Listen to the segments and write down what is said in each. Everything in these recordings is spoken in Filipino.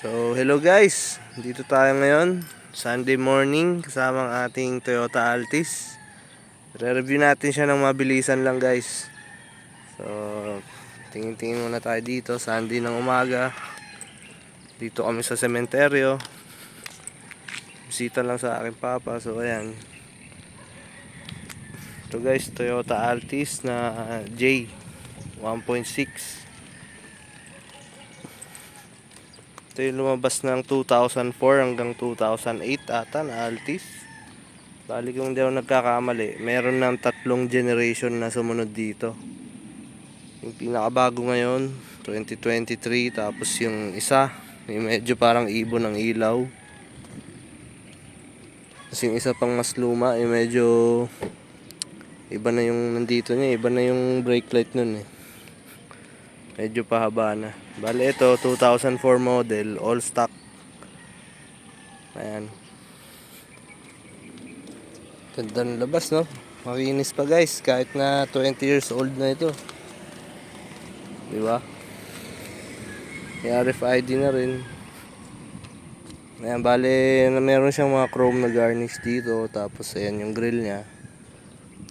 So, hello guys. Dito tayo ngayon, Sunday morning, kasama ang ating Toyota Altis. Re-review natin siya ng mabilisan lang guys. So, tingin-tingin muna tayo dito, Sunday ng umaga. Dito kami sa sementeryo. Bisita lang sa aking papa. So, ayan. Ito guys, Toyota Altis na J 1.6. Ito yung lumabas ng 2004 hanggang 2008 ata na Altis. Bali kung hindi ako nagkakamali, meron ng 3 generation na sumunod dito. Yung pinakabago ngayon, 2023. Tapos yung isa, yung medyo parang ibon ng ilaw. Tapos yung isa pang mas luma, yung medyo iba na yung nandito niya, iba na yung brake light nun eh. Medyo pahaba na. Bali ito, 2004 model, all stock. Ayan. Ganda ng labas, no? Makinis pa guys, kahit na 20 years old na ito. Diba? May RFID na rin. Ayan, bali, meron siyang mga chrome na garnish dito. Tapos ayan yung grill niya.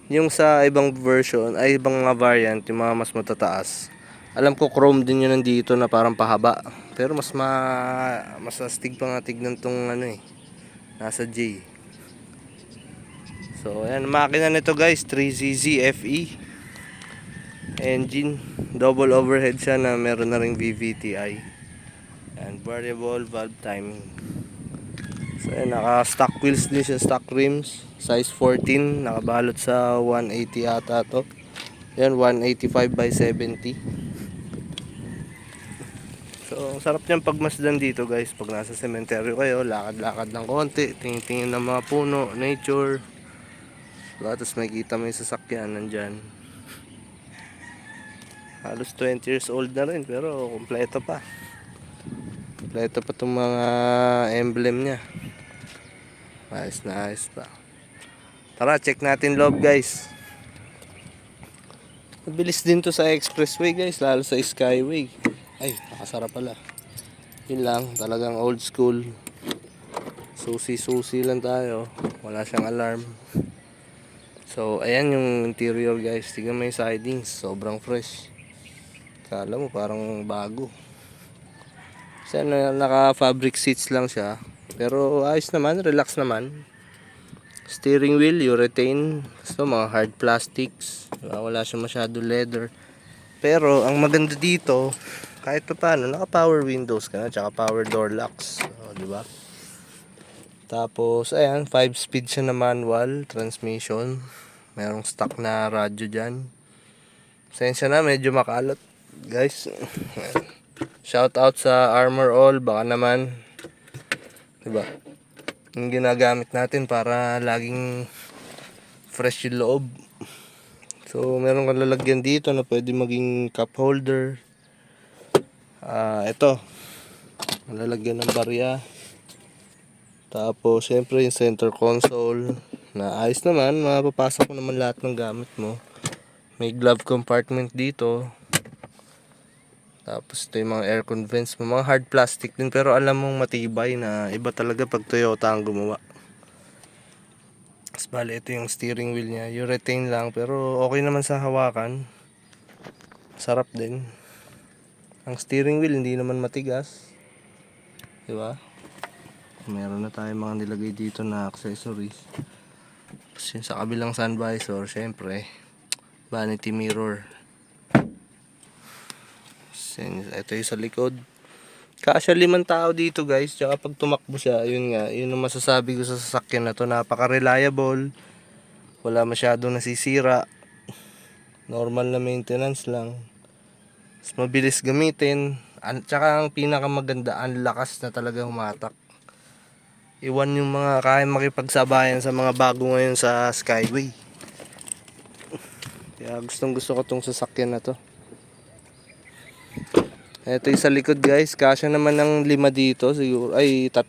Yung sa ibang version, ay ibang mga variant, yung mga mas matataas. Alam ko chrome din yun nandito na parang pahaba. Pero mas astig pa nga tignan tong ano eh. Nasa J. So ayan, makina nito guys, 3ZZ FE. Engine, double overhead siya na meron na ring VVTi. And variable valve timing. So ayan, naka stock wheels din siya, stock rims. Size 14, nakabalot sa 180 ata to. Ayan, 185 by 70. So, sarap niyang pagmasdan dito guys. Pag nasa sementeryo kayo, lakad-lakad ng konti, tingin-tingin ng mga puno, nature. Diba? Tapos makikita mo yung sasakyan nandyan. Halos 20 years old na rin, pero kompleto pa. Kompleto pa itong mga emblem niya. Ayos na ayos pa. Tara, check natin loob guys. Mabilis din to sa expressway guys, lalo sa skyway. Ay, nakasara pala. Yun lang, talagang old school. Susi-susi lang tayo. Wala siyang alarm. So, ayan yung interior guys. Tingnan mo yung sidings. Sobrang fresh. Kala mo parang bago. Kasi naka-fabric seats lang siya. Pero ayos naman, relax naman. Steering wheel, urethane. So, mga hard plastics. Wala siya masyado leather. Pero, ang maganda dito, kahit pa paano, naka-power windows ka na, tsaka power door locks. So, diba? Tapos, ayan, 5-speed siya na manual transmission. Merong stock na radyo dyan. Sensya na, medyo makalat, guys. Shout out sa Armor All, baka naman, diba? Yung ginagamit natin para laging fresh yung loob. So, meron kang lalagyan dito na pwede maging cup holder. Ito, lalagyan ng barya. Tapos syempre yung center console na ayos naman, mapapasok mo naman lahat ng gamit mo. May glove compartment dito. Tapos ito yung mga aircon vents, mga hard plastic din, pero alam mong matibay na iba talaga pag Toyota ang gumawa. Tapos bali ito yung steering wheel niya, urethane lang pero okay naman sa hawakan. Sarap din. Ang steering wheel hindi naman matigas. Diba? Meron na tayong mga nilagay dito na accessories. Tapos yun sa kabilang sun visor, syempre, vanity mirror. Ito yung sa likod. Kasya 5 tao dito guys. Tsaka pag tumakbo siya, yun nga, yun ang masasabi ko sa sasakyan na to. Napaka-reliable. Wala masyadong nasisira. Normal na maintenance lang. Mas mabilis gamitin. Tsaka ang pinakamaganda, ang lakas na talaga humatak. Iwan yung mga kaya makipagsabayan sa mga bago ngayon sa Skyway. Kaya gustong gusto ko tong sasakyan na to. Ito yung sa likod guys. Kasya naman ng 5 dito. Siguro, ay 3.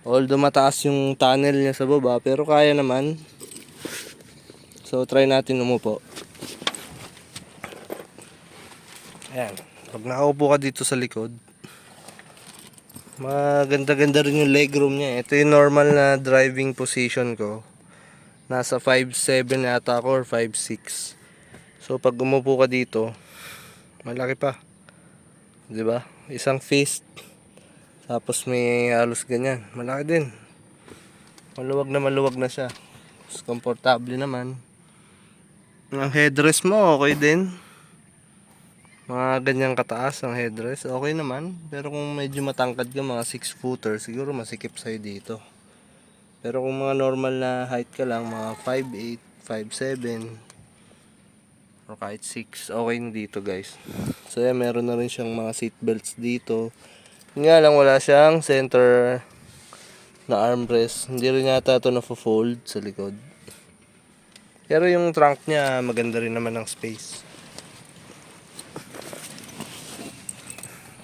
Although mataas yung tunnel niya sa baba, pero kaya naman. So try natin umupo. Ayan. Pag nakaupo ka dito sa likod, Maganda-ganda rin yung legroom niya. Ito yung normal na driving position ko. Nasa 5'7 yata ako or 5'6. So pag umupo ka dito, malaki pa. 'Di ba? Isang fist. Tapos may halos ganyan. Malaki din. Maluwag na siya. Mas komportable naman. Ang headrest mo okay din. Mga ganyang kataas ang headrest, okay naman. Pero kung medyo matangkad ka, mga 6 footer, siguro masikip sa'yo dito. Pero kung mga normal na height ka lang, mga 5'8", 5'7", or kahit 6, okay na dito guys. So yan, meron na rin siyang mga seat belts dito. Yun nga lang, wala siyang center na armrest. Hindi rin yata ito na-fold sa likod. Pero yung trunk niya, maganda rin naman ang space.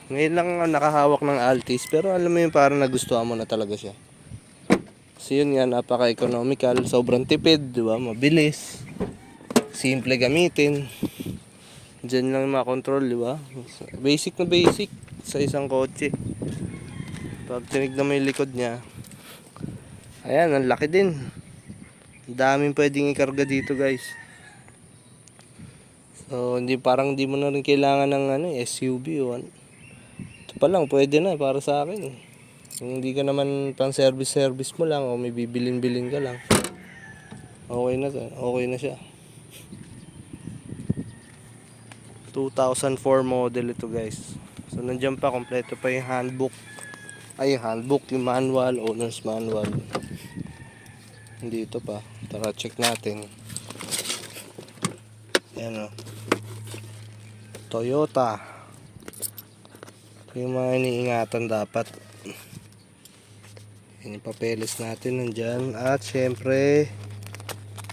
Ngayon lang nakahawak ng Altis, pero alam mo yung parang nagustuhan mo na talaga siya. Kasi yun nga, napaka-economical, sobrang tipid, di ba? Mabilis, simple gamitin. Diyan lang makontrol, di ba? Basic na basic sa isang kotse. Pag tinignan mo yung likod niya, ayan, ang laki din. Ang daming pwedeng ikarga dito guys. So, hindi mo na rin kailangan ng SUV o ano. Ito pa lang, pwede na para sa akin. Kung hindi ka naman pang service mo lang o may bibilin-bilin ka lang, okay na to. Okay na siya. 2004 model ito guys. So nandiyan pa, kompleto pa yung handbook. Ay, yung handbook, yung manual, owner's manual. Hindi ito pa. Tara, check natin. Ayan o. Toyota. Yung mga iniingatan dapat. Yung papeles natin nandyan. At syempre,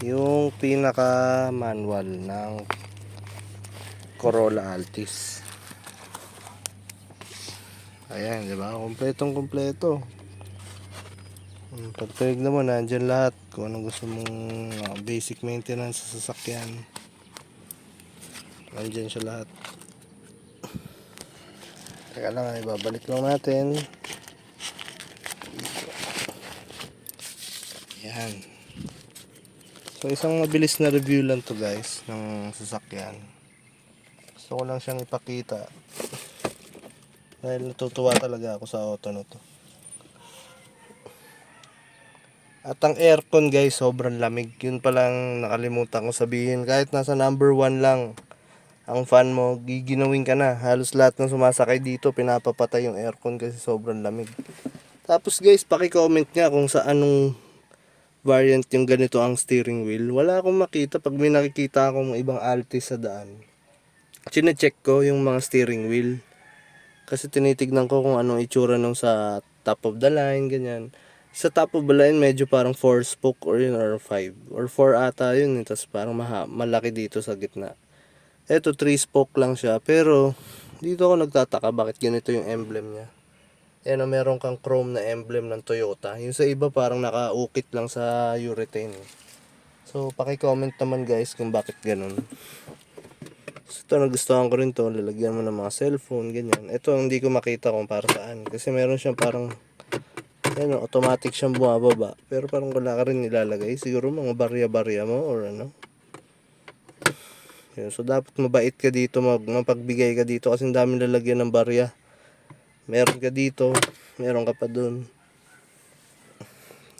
yung pinaka manual ng Corolla Altis. Ayan, di ba? Kompleto. Pag tinignan mo, nandyan lahat. Kung anong gusto mong basic maintenance sa sasakyan, nandyan siya lahat. Teka lang, ibabalik lang natin. Ayan. So isang mabilis na review lang to guys ng sasakyan. Gusto ko lang siyang ipakita dahil natutuwa talaga ako sa auto na to. At ang aircon guys, sobrang lamig. Yun palang nakalimutan ko sabihin. Kahit nasa number 1 lang ang fan mo, giginawin ka na. Halos lahat ng sumasakay dito pinapapatay yung aircon kasi sobrang lamig. Tapos guys, paki-comment nga kung sa anong variant yung ganito ang steering wheel. Wala akong makita pag may nakikita akong ibang Altis sa daan. Chine-check ko yung mga steering wheel. Kasi tinitignan ko kung anong itsura nung sa top of the line, ganyan. Sa top of the line, medyo parang 4 spoke or yun, or 5. Or 4 ata yun. Tapos parang malaki dito sa gitna. Eto 3 spoke lang siya, pero dito ako nagtataka bakit ganito yung emblem niya. Ayan, meron kang chrome na emblem ng Toyota. Yung sa iba parang nakaukit lang sa urethane. So paki-comment naman guys kung bakit ganun. So ito, nagustuhan ko rin to. Lalagyan mo ng mga cellphone, ganyan. Ito hindi ko makita kung para saan. Kasi meron siyang parang ayan, automatic siyang bumababa. Pero parang wala ka rin nilalagay. Siguro mga barya-barya mo or ano. So dapat mabait ka dito, mapagbigay ka dito kasi ang daming lalagyan ng barya. Meron ka dito, meron ka pa dun.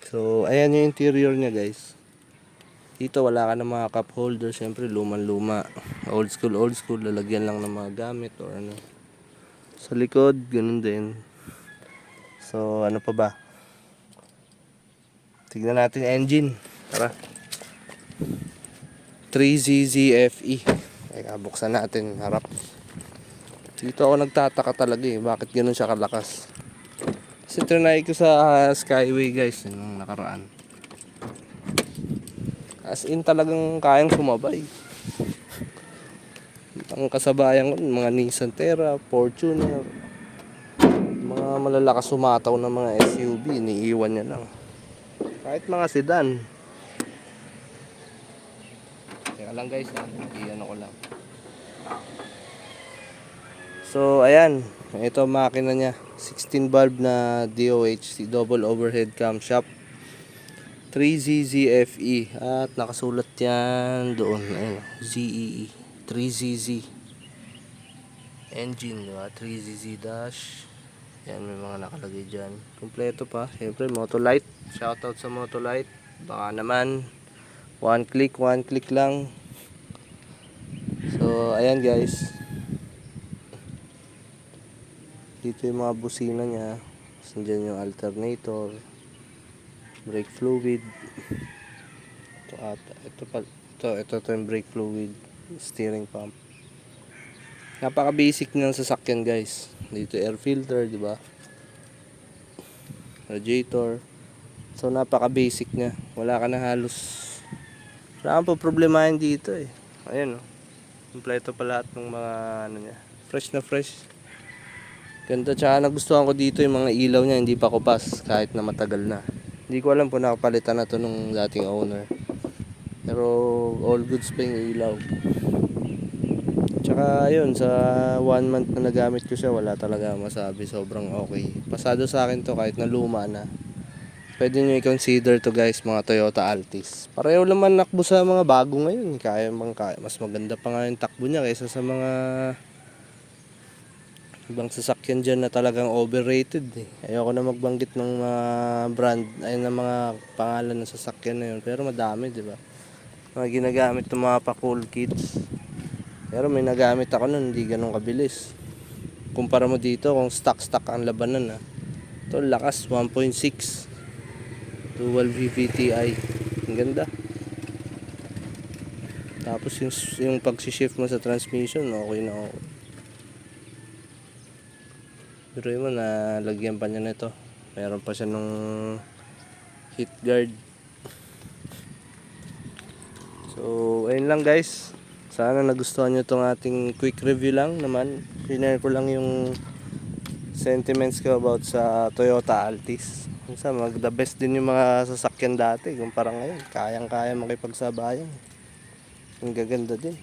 So ayan yung interior niya guys. Dito wala ka ng mga cup holder, syempre luman-luma. Old school, lalagyan lang ng mga gamit or ano. Sa likod, ganun din. So ano pa ba? Tignan natin engine. Tara. 3ZZFE. Teka, buksan natin harap. Dito ako nagtataka talaga bakit ganun siya kalakas. Kasi trinay ko sa Skyway guys nung nakaraan. As in talagang kayang sumabay. Ang kasabayan ko, mga Nissan Terra, Fortuner, mga malalakas sumataw ng mga SUV, iniiwan niya lang. Kahit mga sedan. Teka lang guys, iyan ko lang. So ayan, ito ang makina niya, 16 valve na DOHC, double overhead camshaft, 3ZZFE, at nakasulat yan doon, ayun, ZEE, 3ZZ engine, diba? 3ZZ dash. Yan, may mga nakalagay dyan. Kompleto pa. Siyempre, Motolite. Shoutout sa Motolite. Baka naman, one click lang. So, ayan guys. Dito yung mga busina niya. Nandiyan yung alternator, brake fluid. Ito yung brake fluid, steering pump. Napaka basic ng sasakyan guys. Dito air filter, di ba? Radiator. So napaka basic niya. Wala ka na halos. Wala kang problemahin dito eh. Ayan oh. Kompleto pa lahat ng mga ano niya. Fresh na fresh. Ganda, tsaka nagustuhan ko dito yung mga ilaw niya, hindi pa kupas kahit na matagal na. Hindi ko alam kung nakapalitan na to nung dating owner. Pero all goods pa yung ilaw. Tsaka ayun, sa 1 month na nagamit ko siya, wala talaga masabi, sobrang okay. Pasado sa akin to kahit na luma na. Pwede nyo i-consider to guys, mga Toyota Altis. Pareho naman nakbo sa mga bago ngayon. Kaya mas maganda pa nga yung takbo niya kaysa sa mga ibang sasakyan dyan na talagang overrated eh. Ayoko na magbanggit ng mga brand, ay ng mga pangalan ng sasakyan na yun. Pero madami, di ba? Mga ginagamit ng mga pa-cool kids. Pero may nagamit ako nun, hindi ganun kabilis. Kumpara mo dito kung stock ang labanan ha. Ito lakas, 1.6 dual VVTi. Ang ganda. Tapos yung pag-shift mo sa transmission, okay na okay. Pero yun mo, nalagyan pa niya nito. Meron pa siya nung heat guard. So ayun lang guys. Sana nagustuhan nyo itong ating quick review lang naman. Share ko lang yung sentiments ko about sa Toyota Altis. Minsan the best din yung mga sasakyan dati kumpara ngayon. Kayang-kaya makipagsabayan. Ang gaganda din.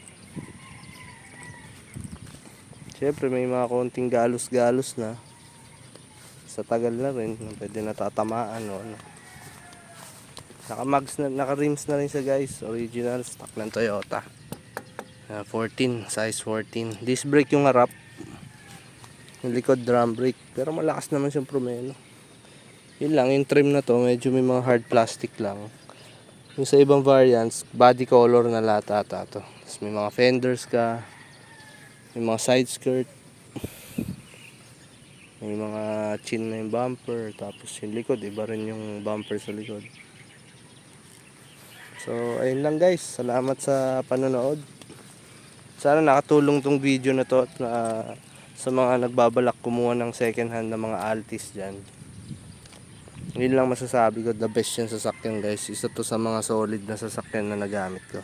Siyempre may mga konting galos-galos na. Sa tagal na rin, pwede natatamaan o ano. Naka-rims na rin siya guys. Original stock ng Toyota. 14, size 14. Disc brake yung harap. Yung likod drum brake. Pero malakas naman siyang promeno. Yun lang, yung trim na to, medyo may mga hard plastic lang. Yung sa ibang variants, body color na lahat ata to. Tapos may mga fenders ka. May mga side skirt. May mga chin na yung bumper. Tapos yung likod, iba rin yung bumper sa likod. So, ayun lang guys. Salamat sa panonood. Sana nakatulong tong video na to at sa mga nagbabalak kumuha ng second hand na mga Altis dyan. Yun lang masasabi ko, the best yan sasakyan guys. Isa to sa mga solid na sasakyan na nagamit ko.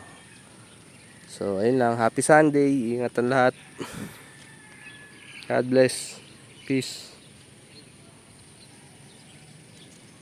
So ayun lang, happy Sunday, ingatan lahat. God bless, peace.